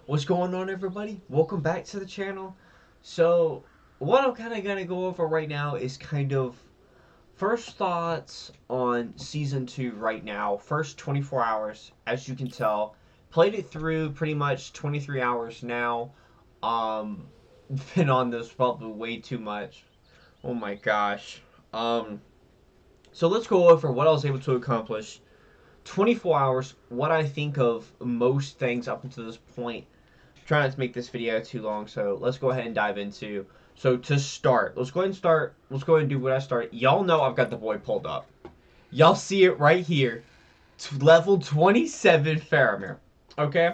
What's going on, everybody? Welcome back to the channel. So, what I'm kind of going to go over right now is kind of first thoughts on season 2 right now. First 24 hours, as you can tell. Played it through pretty much 23 hours now. Um, been on this probably way too much. Oh my gosh. Um, so let's go over what I was able to accomplish. 24 hours, what I think of most things up until this point. Try not to make this video too long, so let's go ahead and dive into. So to start, let's go ahead and start. Let's go ahead and do what I started. Y'all know I've got the boy pulled up. Y'all see it right here. Level 27 Faramir. Okay?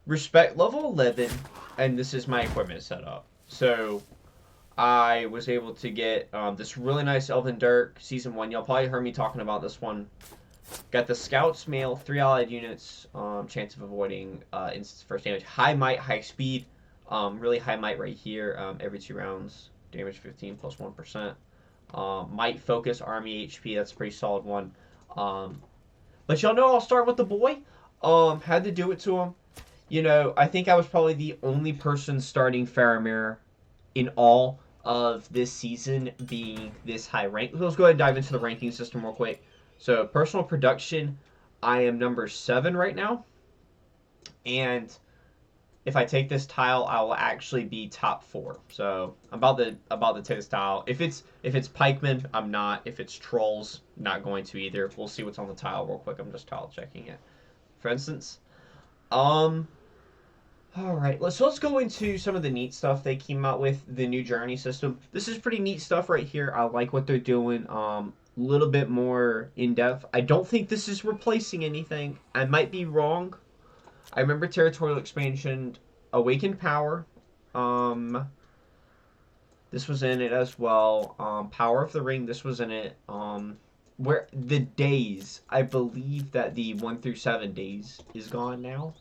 Respect level 11, and this is my equipment setup. So I was able to get this really nice Elven Dirk Season 1. Y'all probably heard me talking about this one. Got the Scout's Mail, 3 allied units, chance of avoiding instance first damage. High might, high speed, really high might right here, every 2 rounds. Damage 15 plus 1%. Might focus, army HP, that's a pretty solid one. But y'all know I'll start with the boy. Had to do it to him. You know, I think I was probably the only person starting Faramir in all of this season being this high rank. Let's go ahead and dive into the ranking system real quick. So personal production, I am number 7 right now, and if I take this tile, I will actually be top 4. So I'm about to take this tile. If it's pikemen, I'm not. If it's trolls, not going to either. We'll see what's on the tile real quick. I'm just tile checking it. For instance, all right, let's go into some of the neat stuff they came out with, the new journey system. This is pretty neat stuff right here. I like what they're doing. Little bit more in depth. I don't think this is replacing anything. I might be wrong. I remember territorial expansion, awakened power. This was in it as well. Power of the ring. This was in it. Where the days, I believe that the 1 through 7 days is gone now.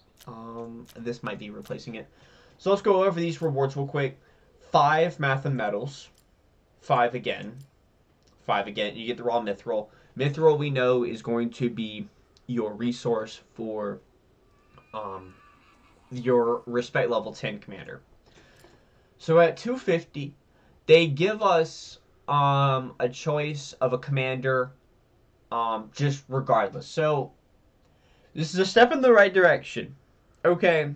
This might be replacing it. So let's go over these rewards real quick. 5 math and metals. 5 again. 5 again. You get the raw mithril. Mithril we know is going to be your resource for your respect level 10 commander. So at 250, they give us a choice of a commander just regardless. So this is a step in the right direction. Okay,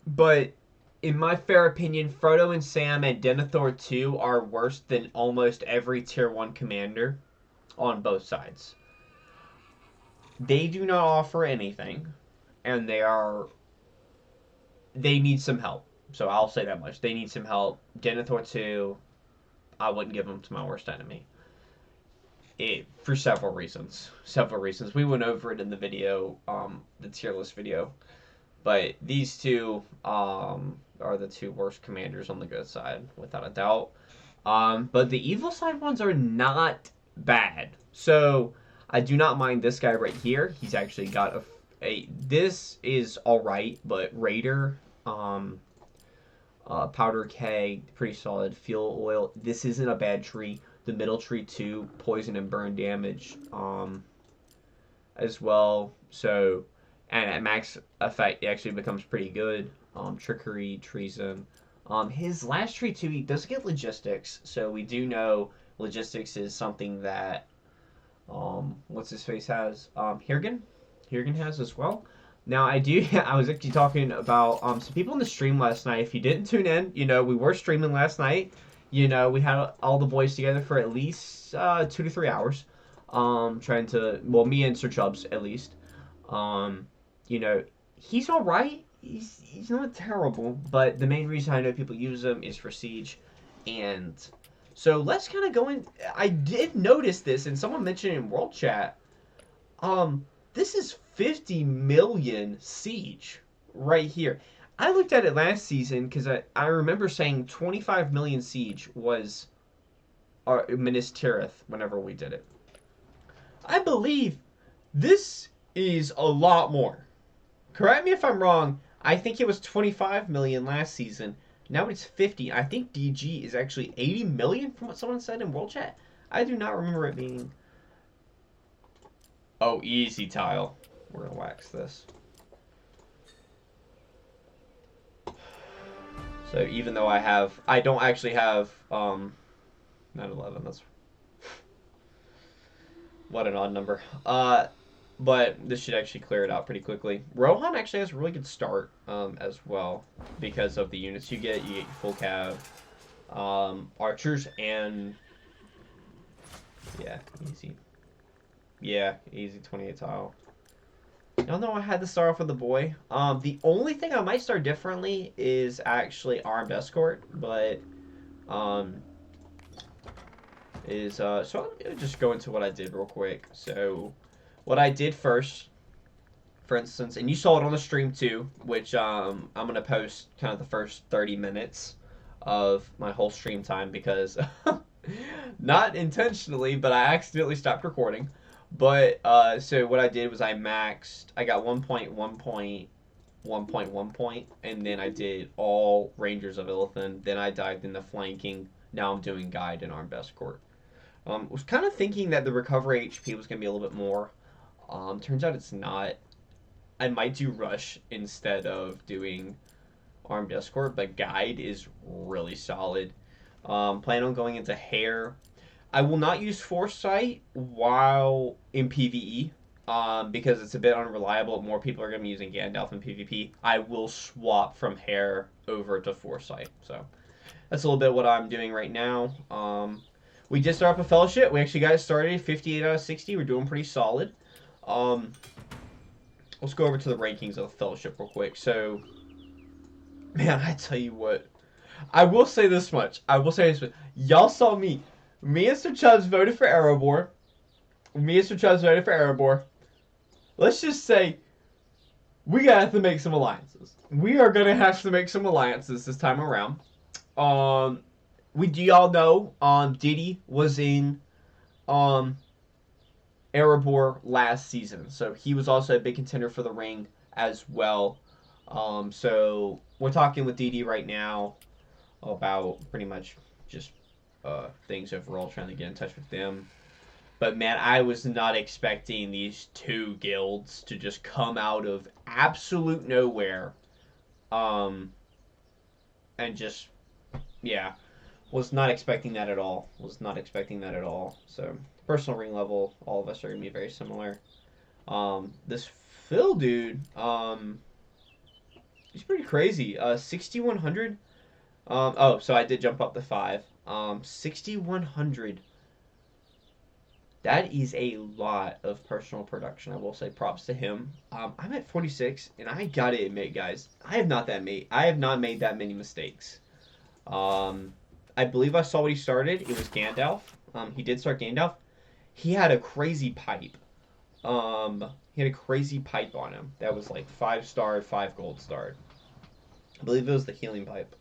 but in my fair opinion, Frodo and Sam and Denethor 2 are worse than almost every tier 1 commander on both sides. They do not offer anything, and they need some help. So I'll say that much. They need some help. Denethor 2, I wouldn't give them to my worst enemy. For several reasons. Several reasons. We went over it in the video, the tier list video. But these two are the 2 worst commanders on the good side, without a doubt. But the evil side ones are not bad. So I do not mind this guy right here. He's actually got this is alright, but Raider, Powder Keg, pretty solid. Fuel Oil, this isn't a bad tree. The middle tree too, poison and burn damage, as well. So, and at max effect, it actually becomes pretty good. Trickery, treason. His last tree too, he does get logistics. So we do know logistics is something that, what's his face has? Hirgen has as well. Now I was actually talking about some people in the stream last night. If you didn't tune in, you know we were streaming last night. You know we had all the boys together for at least 2 to 3 hours, trying to, well, me and Sir Chubbs at least. You know, he's all right. He's not terrible, but the main reason I know people use him is for siege, and so let's kind of go in. I did notice this, and someone mentioned it in World Chat. This is 50 million siege right here. I looked at it last season because I remember saying 25 million siege was our Minas Tirith whenever we did it. I believe this is a lot more. Correct me if I'm wrong. I think it was 25 million last season. Now it's 50. I think DG is actually 80 million from what someone said in World Chat. I do not remember it being. Oh, easy tile. We're gonna wax this. So even though I don't actually have 911. That's what an odd number. But this should actually clear it out pretty quickly. Rohan actually has a really good start as well because of the units you get. You get your full cav, archers, and yeah, easy. Yeah, easy 28 tile. Y'all know I had to start off with the boy. The only thing I might start differently is actually armed escort, but so let me just go into what I did real quick. So what I did first, for instance, and you saw it on the stream too, which I'm gonna post kind of the first 30 minutes of my whole stream time because not intentionally, but I accidentally stopped recording. But so what I did was I got 1.1 point, and then I did all Rangers of Illithid. Then I dived into flanking. Now I'm doing guide and armed escort. Was kind of thinking that the recovery HP was gonna be a little bit more. Turns out it's not. I might do rush instead of doing armed escort, but guide is really solid. Plan on going into hair. I will not use foresight while in PvE because it's a bit unreliable. More people are going to be using Gandalf in PvP. I will swap from hair over to foresight. So that's a little bit what I'm doing right now. We just started up a fellowship. We actually got it started 58 out of 60. We're doing pretty solid. Let's go over to the rankings of the fellowship real quick. So, man, I tell you what. I will say this much. Y'all saw me. Me and Sir Chubbs voted for Erebor. Let's just say we gotta have to make some alliances. We are gonna have to make some alliances this time around. Do y'all know Diddy was in Erebor last season, so he was also a big contender for the ring as well. So we're talking with Didi right now about pretty much just things overall, trying to get in touch with them. But man, I was not expecting these two guilds to just come out of absolute nowhere. And just, yeah, was not expecting that at all. So, personal ring level, all of us are going to be very similar. This Phil dude, he's pretty crazy. 6,100. So I did jump up to 5. 6,100. That is a lot of personal production. I will say props to him. I'm at 46, and I gotta admit, guys, I have not made that many mistakes. I believe I saw what he started. It was Gandalf. He did start Gandalf. He had a crazy pipe. He had a crazy pipe on him that was like 5-star, 5 gold star. I believe it was the healing pipe.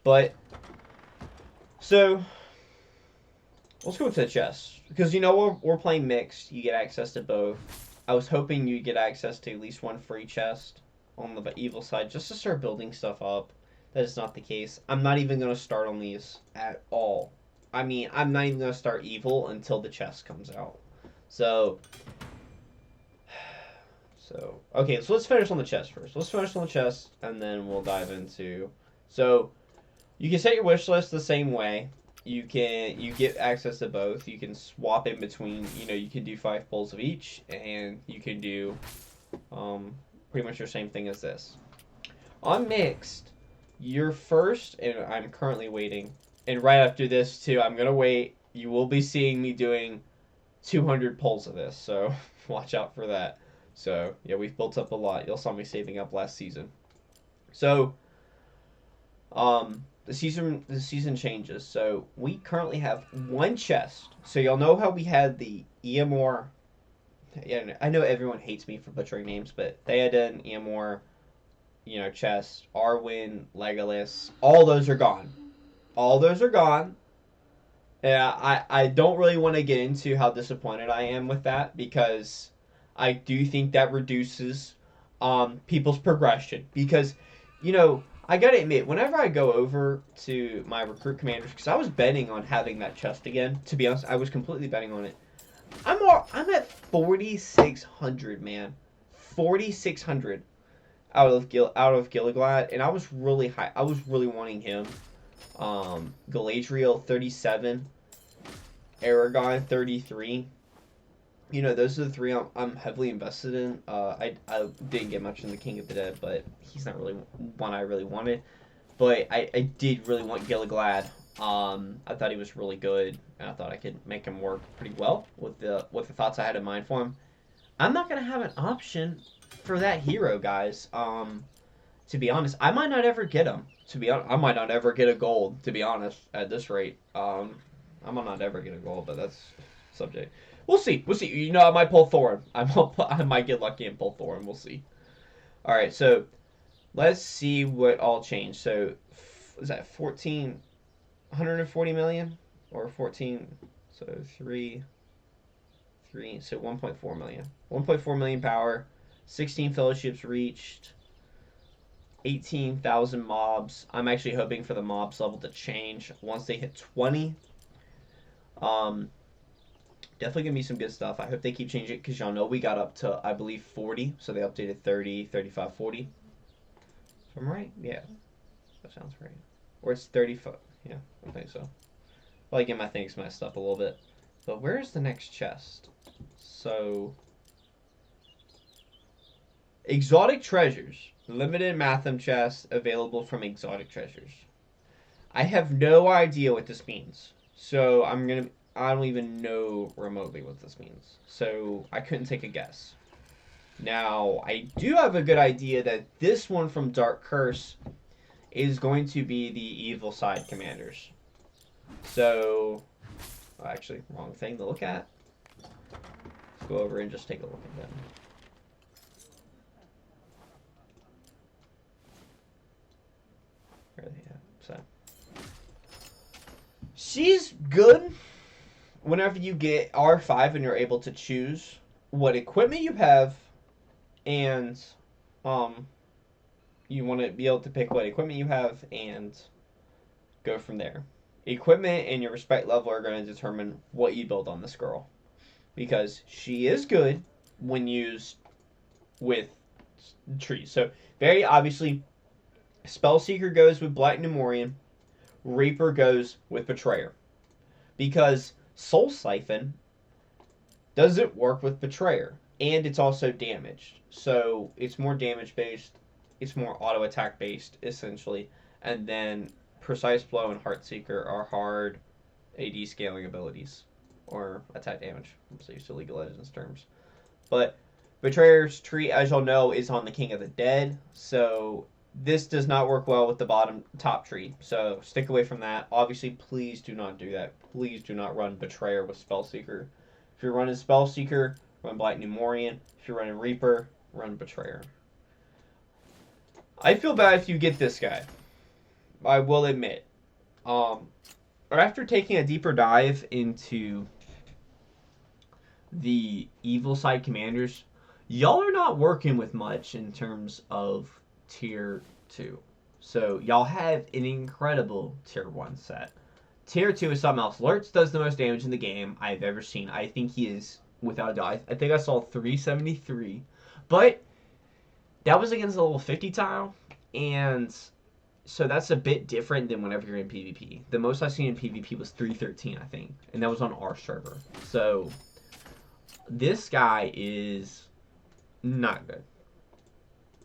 But so let's go to the chest because we're playing mixed. You get access to both. I was hoping you get access to at least one free chest on the evil side just to start building stuff up. That is not the case. I'm not even going to start on these at all. I mean, I'm not even going to start evil until the chest comes out. So, okay, so let's finish on the chest first. And then we'll dive into... So, you can set your wish list the same way. You get access to both. You can swap in between, you can do 5 pulls of each, and you can do pretty much the same thing as this. On mixed, your first, and I'm currently waiting, and right after this too, I'm going to wait. You will be seeing me doing 200 pulls of this, so watch out for that. So, yeah, we've built up a lot. Y'all saw me saving up last season. So, the season changes. So, we currently have 1 chest. So, y'all know how we had the Eamor... Yeah, I know everyone hates me for butchering names, but they had an Eamor, chest. Arwen, Legolas, all those are gone. Yeah, I don't really want to get into how disappointed I am with that because I do think that reduces people's progression. Because, I gotta admit, whenever I go over to my recruit commanders, because I was betting on having that chest again. To be honest, I was completely betting on it. I'm at 4,600, man. 4,600. out of Gil-Galad, and I was really high. I was really wanting him. Galadriel 37, Aragon 33. You know, those are the three I'm heavily invested in. I didn't get much in the King of the Dead, but he's not really one I really wanted. But I did really want Gil-Galad. I thought he was really good, and I thought I could make him work pretty well with the thoughts I had in mind for him. I'm not gonna have an option for that hero, guys. To be honest, I might not ever get him. To be honest, I might not ever get a gold. To be honest, at this rate, I might not ever get a gold, but that's subject. We'll see. We'll see. You know, I might pull Thorin. I might get lucky and pull Thorin. We'll see. All right, so let's see what all changed. So, is that 140 million or 14? So 3, so 1.4 million. 1.4 million power. 16 fellowships reached. 18,000 mobs. I'm actually hoping for the mobs level to change once they hit 20. Definitely gonna be some good stuff. I hope they keep changing it because y'all know we got up to, I believe, 40. So they updated 30, 35, 40. If I'm right? Yeah. That sounds right. Or it's 35. Yeah, I think so. Well, I get my things messed up a little bit. But where's the next chest? So, exotic treasures. Limited Matham chest available from exotic treasures. I have no idea what this means. So I don't even know remotely what this means. So I couldn't take a guess. Now, I do have a good idea that this one from Dark Curse is going to be the evil side commanders. So, actually, wrong thing to look at. Let's go over and just take a look at them. Where are they at? So, she's good whenever you get R5 and you're able to choose what equipment you have, and you want to be able to pick what equipment you have and go from there. Equipment and your respect level are going to determine what you build on this girl, because she is good when used with trees. So very obviously, Spellseeker goes with Black Nemorian, Reaper goes with Betrayer, because Soul Siphon doesn't work with Betrayer, and it's also damaged. So it's more damage based, it's more auto attack based, essentially. And then Precise Blow and Heartseeker are hard AD scaling abilities, or attack damage. I'm so used to League of Legends terms. But Betrayer's tree, as y'all know, is on the King of the Dead, so this does not work well with the top tree, so stick away from that. Obviously, please do not do that. Please do not run Betrayer with Spellseeker. If you're running Spellseeker, run Black Nemorian. If you're running Reaper, run Betrayer. I feel bad if you get this guy. I will admit. After taking a deeper dive into the evil side commanders, y'all are not working with much in terms of tier 2. So y'all have an incredible tier 1 set. Tier 2 is something else. Lurtz does the most damage in the game I've ever seen. I think he is, without a doubt, I think I saw 373. But that was against a level 50 tile, and so that's a bit different than whenever you're in PvP. The most I've seen in PvP was 313, I think, and that was on our server. So this guy is not good.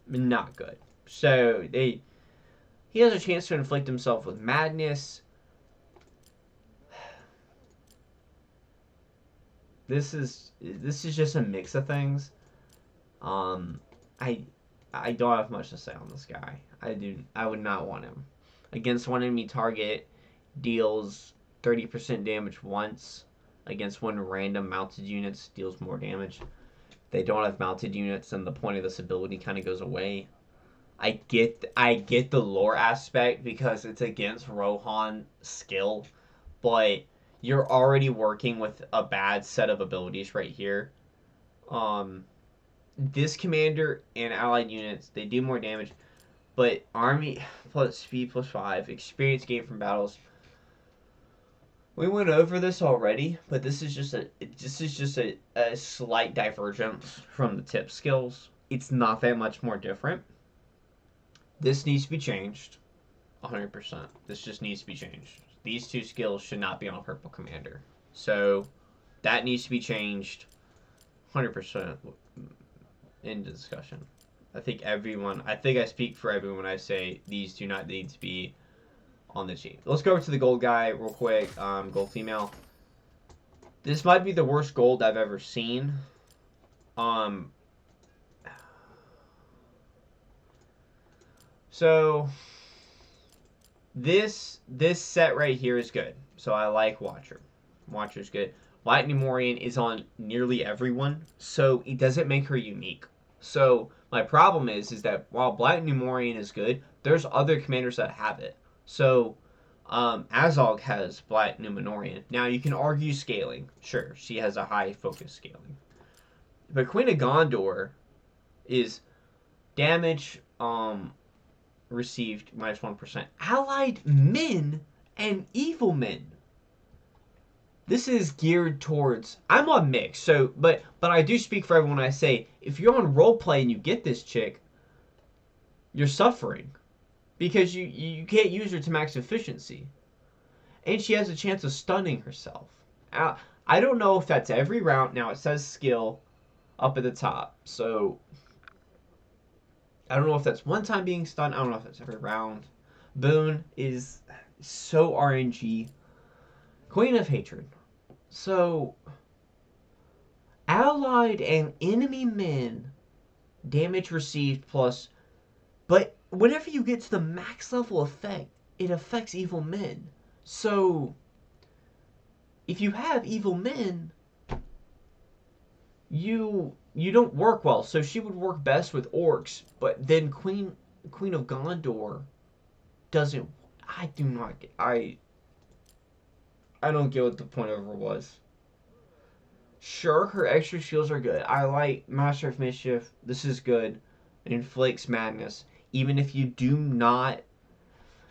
Not good. So he has a chance to inflict himself with madness. This is just a mix of things. I don't have much to say on this guy. I would not want him. Against one enemy target, deals 30% damage once. Against one random mounted units, deals more damage. They don't have mounted units, and the point of this ability kind of goes away. I get the lore aspect because it's against Rohan skill, but you're already working with a bad set of abilities right here. This commander and allied units, they do more damage, but army plus speed plus 5, experience gained from battles. We went over this already, but this is just a slight divergence from the tip skills. It's not that much more different. This needs to be changed. 100%. This just needs to be changed. These two skills should not be on a purple commander. So that needs to be changed. 100% in discussion. I think I speak for everyone when I say these do not need to be on the team. Let's go over to the gold guy real quick. Gold female. This might be the worst gold I've ever seen. So this set right here is good. So I like Watcher. Watcher's good. Lightning Morian is on nearly everyone, so it doesn't make her unique. So my problem is that while Black Numorian is good, there's other commanders that have it. So Azog has Black Numenorian. Now you can argue scaling. Sure, she has a high focus scaling. But Queen of Gondor is damage received -1%. Allied men and evil men. This is geared towards. I'm on mix, so but I do speak for everyone when I say if you're on roleplay and you get this chick, you're suffering because you can't use her to max efficiency, and she has a chance of stunning herself. I don't know if that's every round. Now it says skill up at the top, so I don't know if that's one time being stunned. I don't know if that's every round. Boone is so RNG. Queen of Hatred. So, allied and enemy men, damage received plus, but whenever you get to the max level effect, it affects evil men. So, if you have evil men, you don't work well. So she would work best with orcs, but then Queen of Gondor doesn't. I don't get what the point of her was. Sure, her extra shields are good. I like Master of Mischief. This is good. It inflicts madness. Even if you do not.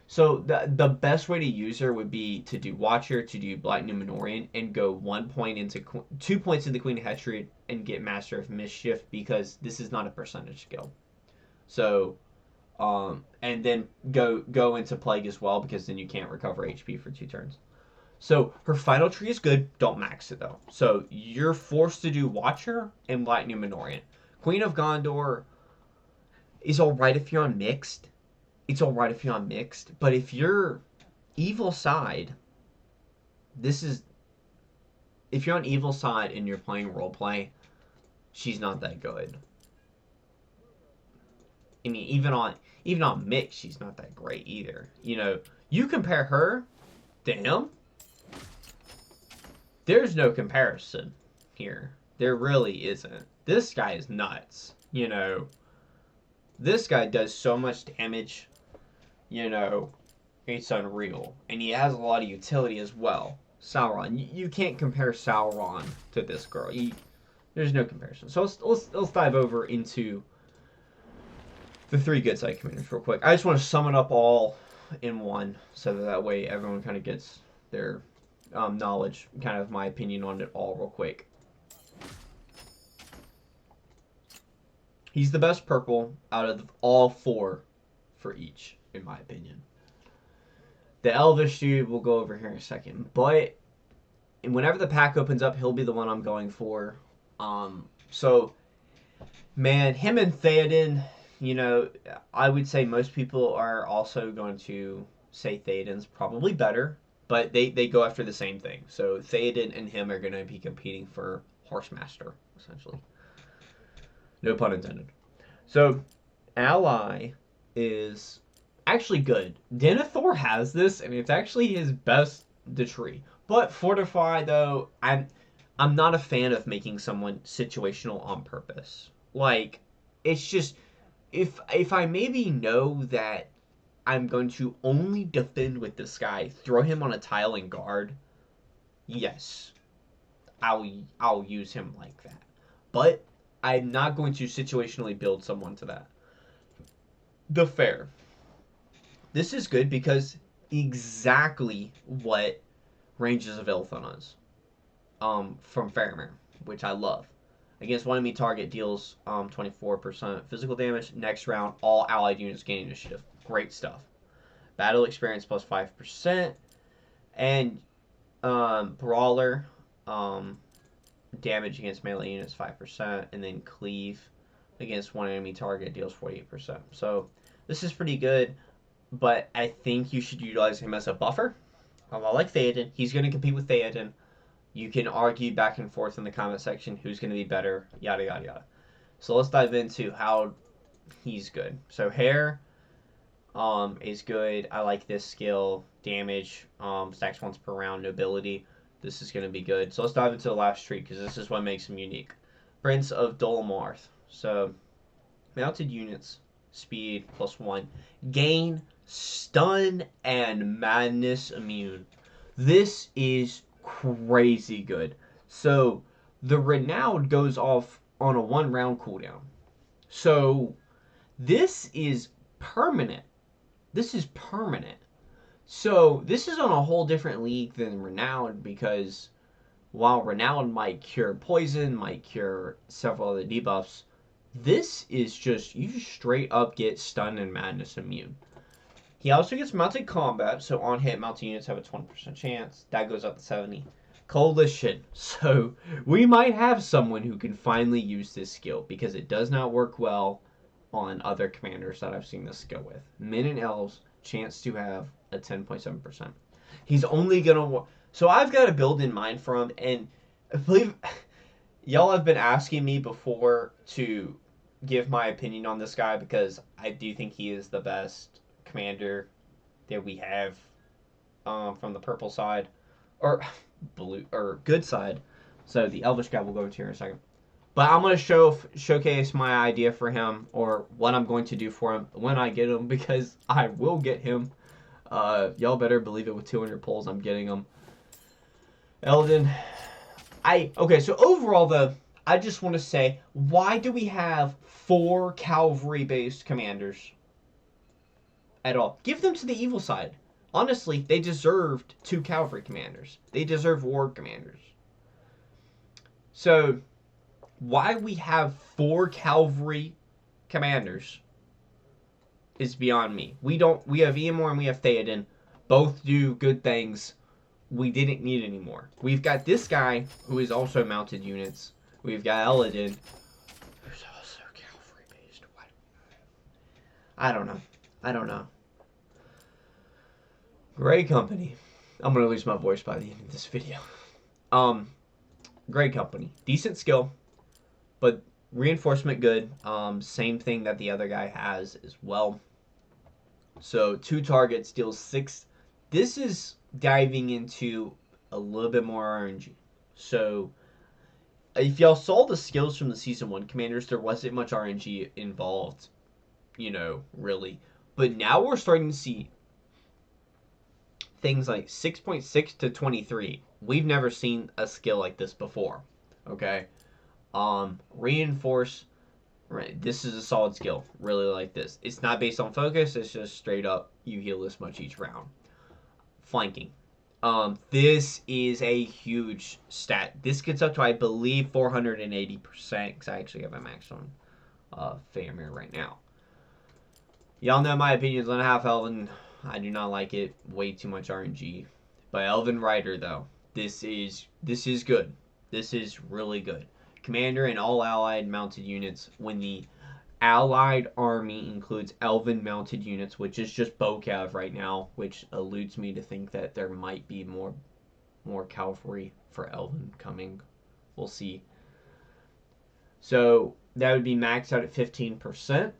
So the best way to use her would be to do Watcher, to do Black Numenorian, and go 1 point into 2 points into Queen of Hatred and get Master of Mischief, because this is not a percentage skill. So, and then go into Plague as well, because then you can't recover HP for 2 turns. So her final tree is good. Don't max it though. So you're forced to do Watcher and Black Numenorian. Queen of Gondor is alright if you're on mixed. It's alright if you're on mixed. But if you're evil side, if you're on evil side and you're playing roleplay, she's not that good. I mean, even on mixed, she's not that great either. You know, you compare her to him. There's no comparison here. There really isn't. This guy is nuts. You know, this guy does so much damage. You know, it's unreal. And he has a lot of utility as well. Sauron. You can't compare Sauron to this girl. There's no comparison. So let's dive over into the 3 good side commanders real quick. I just want to sum it up all in one, so that way everyone kind of gets their knowledge, kind of my opinion on it all real quick. He's the best purple out of all 4 for each, in my opinion. The Elvish dude we'll go over here in a second, but whenever the pack opens up, he'll be the one I'm going for. So, man, him and Theoden, you know, I would say most people are also going to say Theoden's probably better. But they go after the same thing. So Theoden and him are going to be competing for Horsemaster, essentially. No pun intended. So Ally is actually good. Denethor has this, and it's actually his best tree. But Fortify, though, I'm not a fan of making someone situational on purpose. Like, it's just, if I maybe know that I'm going to only defend with this guy, throw him on a tile and guard, yes, I'll use him like that. But I'm not going to situationally build someone to that. The Fair. This is good because exactly what Ranges of Ilthon is from Faramir, which I love. Against one enemy target deals 24% physical damage. Next round, all allied units gain initiative. Great stuff. Battle experience plus 5%. And Brawler, damage against melee units 5%. And then Cleave against one enemy target deals 48%. So this is pretty good, but I think you should utilize him as a buffer. A lot like Theoden. He's going to compete with Theoden. You can argue back and forth in the comment section who's going to be better, yada, yada, yada. So let's dive into how he's good. So Hair is good. I like this skill. Damage, stacks once per round. Nobility. This is going to be good. So let's dive into the last trait because this is what makes him unique. Prince of Dolamarth. So mounted units, speed +1. Gain, stun, and madness immune. This is crazy good. So the Renowned goes off on a 1 round cooldown. So this is permanent. This is permanent. So this is on a whole different league than Renowned, because while Renowned might cure poison, might cure several other debuffs, this is just, you just straight up get stun and madness immune. He also gets mounted combat, so on hit, mounted units have a 20% chance. That goes up to 70. Coalition. So we might have someone who can finally use this skill, because it does not work well on other commanders that I've seen this skill with. Men and elves, chance to have a 10.7%. He's only gonna... So I've got a build in mind for him, and I believe y'all have been asking me before to give my opinion on this guy, because I do think he is the best commander that we have from the purple side, or blue, or good side. So the elvish guy we'll go to here in a second. But I'm going to showcase my idea for him, or what I'm going to do for him when I get him, because I will get him. Y'all better believe it, with 200 pulls, I'm getting him. Eldon. Okay, so overall, though, I just want to say, why do we have 4 cavalry-based commanders at all? Give them to the evil side. Honestly, they deserved 2 cavalry commanders. They deserve war commanders. So why we have 4 cavalry commanders is beyond me. We have Eamor and we have Theoden. Both do good things. We didn't need any more. We've got this guy who is also mounted units. We've got Eladin, who's also cavalry based. Why? I don't know. Great company. I'm gonna lose my voice by the end of this video. Great company. Decent skill, but reinforcement good. Same thing that the other guy has as well. So 2 targets deals 6. This is diving into a little bit more RNG. So if y'all saw the skills from the Season 1 commanders, there wasn't much RNG involved, really. But now we're starting to see things like 6.6 to 23. We've never seen a skill like this before. Okay? Reinforce. Right, this is a solid skill. Really like this. It's not based on focus. It's just straight up, you heal this much each round. Flanking. This is a huge stat. This gets up to, I believe, 480%, because I actually have a max on Faramir right now. Y'all know my opinions on Half Elven. I do not like it. Way too much RNG. But Elven Rider, though, this is good. This is really good. Commander and all allied mounted units. When the allied army includes elven mounted units, which is just Bocav right now, which alludes me to think that there might be more cavalry for elven coming. We'll see. So that would be maxed out at 15%.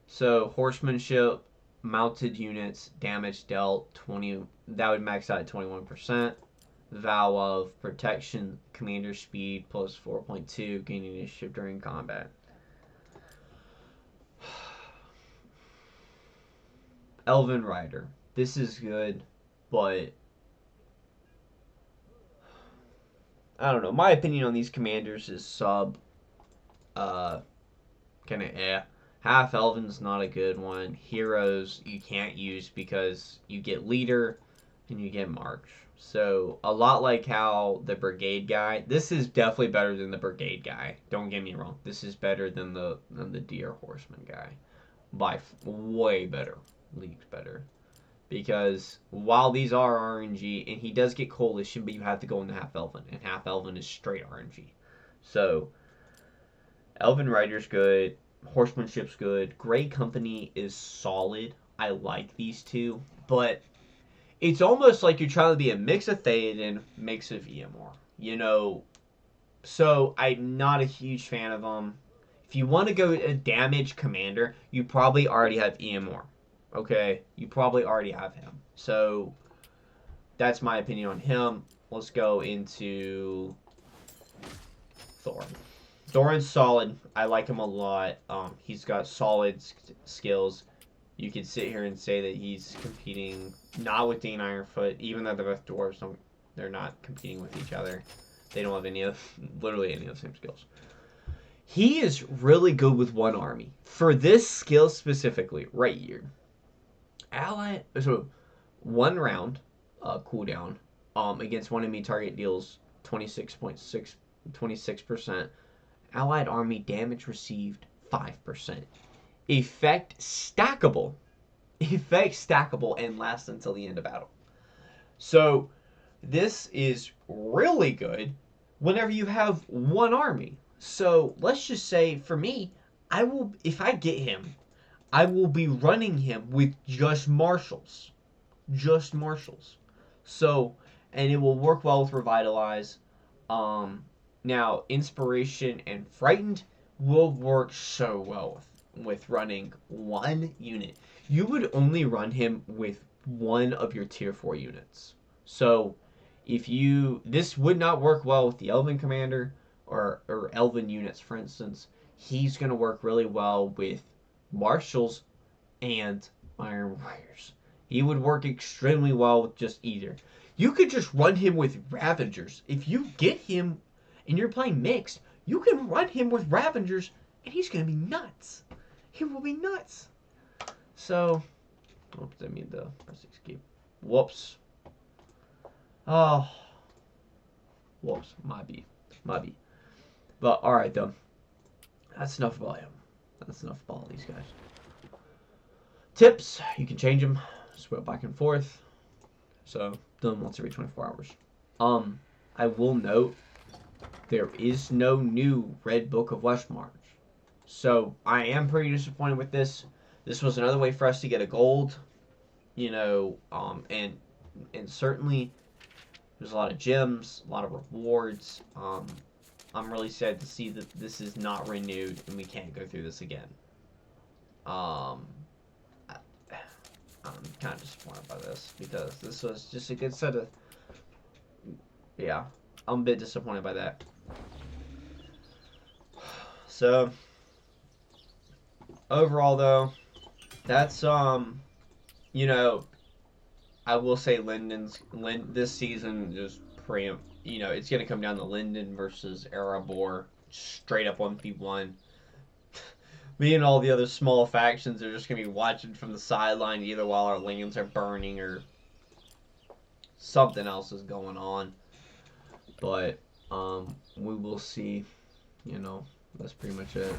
So horsemanship, mounted units, damage dealt 20. That would max out at 21%. Vow of protection, commander speed plus 4.2, gaining initiative during combat. Elven Rider. This is good, but I don't know. My opinion on these commanders is kind of Half Elven's not a good one. Heroes you can't use because you get leader and you get march. So a lot like how the brigade guy, this is definitely better than the brigade guy. Don't get me wrong. This is better than the deer horseman guy, by way better, leagues better. Because while these are RNG, and he does get coalition, but you have to go into half elven, and half elven is straight RNG. So elven rider's good, horsemanship's good, Grey Company is solid. I like these two, but it's almost like you're trying to be a mix of Theoden, mix of EMR. You know, so I'm not a huge fan of them. If you want to go a damage commander, you probably already have EMR. Okay? You probably already have him. So that's my opinion on him. Let's go into Thorin. Thorin's solid. I like him a lot. He's got solid skills. You could sit here and say that he's competing not with Dane Ironfoot, even though they're both dwarves. They're not competing with each other. They don't have literally any of the same skills. He is really good with one army. For this skill specifically, right here. So, 1 round cooldown against one enemy target deals 26%. Allied army damage received 5%. Effect stackable and lasts until the end of battle. So this is really good whenever you have one army. So let's just say for me, if I get him, I will be running him with just marshals. So, and it will work well with Revitalize. Now Inspiration and Frightened will work so well with running one unit. You would only run him with one of your tier 4 units. So this would not work well with the Elven Commander or Elven units, for instance. He's going to work really well with Marshals and Iron Warriors. He would work extremely well with just either. You could just run him with Ravagers. If you get him and you're playing mixed, you can run him with Ravagers and he's going to be nuts. He will be nuts. So, oops, I mean the press escape. Whoops. Oh. Whoops, my B. But, alright though. That's enough about him. That's enough about all these guys. Tips, you can change them. Switch back and forth. So, do them once every 24 hours. I will note, there is no new Red Book of Westmarch. So, I am pretty disappointed with this. This was another way for us to get a gold. You know, and certainly there's a lot of gems, a lot of rewards. I'm really sad to see that this is not renewed and we can't go through this again. I'm kind of disappointed by this because this was just a good set of... Yeah, I'm a bit disappointed by that. So, overall though, that's, you know, I will say this season just you know, it's going to come down to Linden versus Erebor, straight up 1v1. Me and all the other small factions are just going to be watching from the sideline either while our lands are burning or something else is going on. But, we will see, you know, that's pretty much it.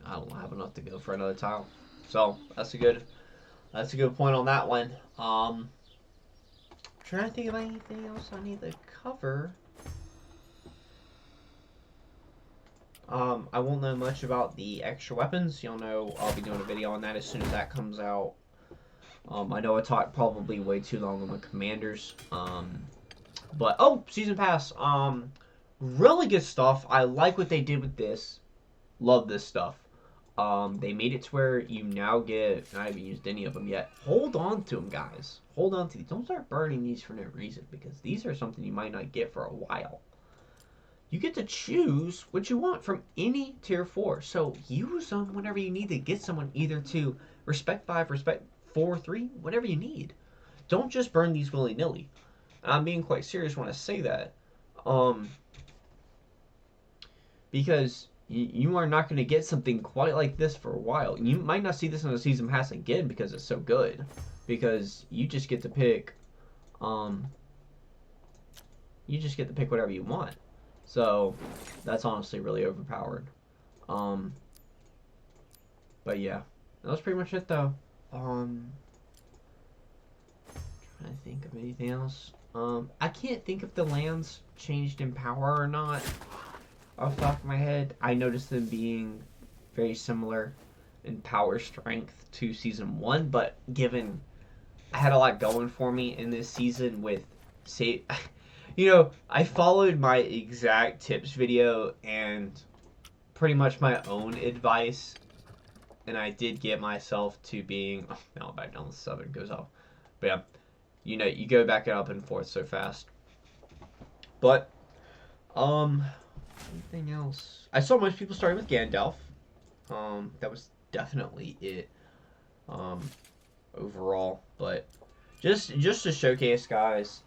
I don't have enough to go for another tile. So, that's a good point on that one. Trying to think of anything else I need to cover. I won't know much about the extra weapons. You'll know I'll be doing a video on that as soon as that comes out. I know I talked probably way too long on the commanders. But season pass. Really good stuff. I like what they did with this. Love this stuff. They made it to where you now get, I haven't used any of them yet. Hold on to them, guys. Hold on to these. Don't start burning these for no reason, because these are something you might not get for a while. You get to choose what you want from any tier 4. So use them whenever you need to get someone either to respect 5, respect 4, 3, whatever you need. Don't just burn these willy-nilly. I'm being quite serious when I say that. Because you are not going to get something quite like this for a while. You might not see this in the season pass again because it's so good. Because you just get to pick you just get to pick whatever you want. So that's honestly really overpowered. But yeah, that was pretty much it though. Trying to think of anything else. I can't think if the lands changed in power or not off the top of my head. I noticed them being very similar in power strength to season 1, but given I had a lot going for me in this season with say I followed my exact tips video and pretty much my own advice, and I did get myself to being now back down the 7 goes off. But yeah, you go back and up and forth so fast. But anything else? I saw most people starting with Gandalf. That was definitely it. Overall, but just to showcase, guys,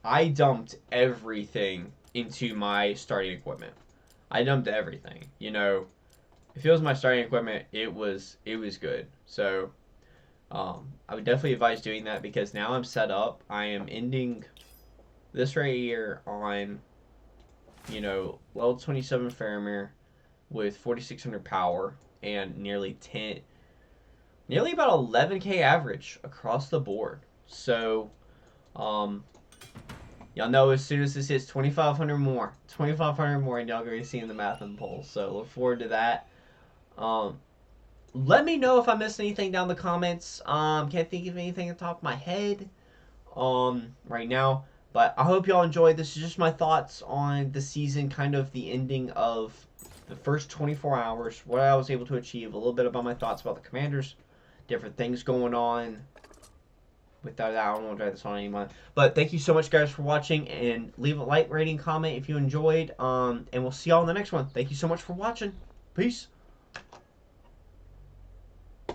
I dumped everything into my starting equipment. I dumped everything. If it was my starting equipment, it was good. So, I would definitely advise doing that because now I'm set up. I am ending this right here on, level 27 Faramir with 4,600 power and nearly about 11k average across the board. So, y'all know as soon as this hits 2,500 more, and y'all gonna be seeing the math and polls. So look forward to that. Let me know if I missed anything down in the comments. Can't think of anything at the top of my head right now. But I hope y'all enjoyed. This is just my thoughts on the season, kind of the ending of the first 24 hours, what I was able to achieve, a little bit about my thoughts about the commanders, different things going on. Without that, I don't want to drag this on anymore. But thank you so much, guys, for watching, and leave a like, rating, comment if you enjoyed. And we'll see y'all in the next one. Thank you so much for watching. Peace.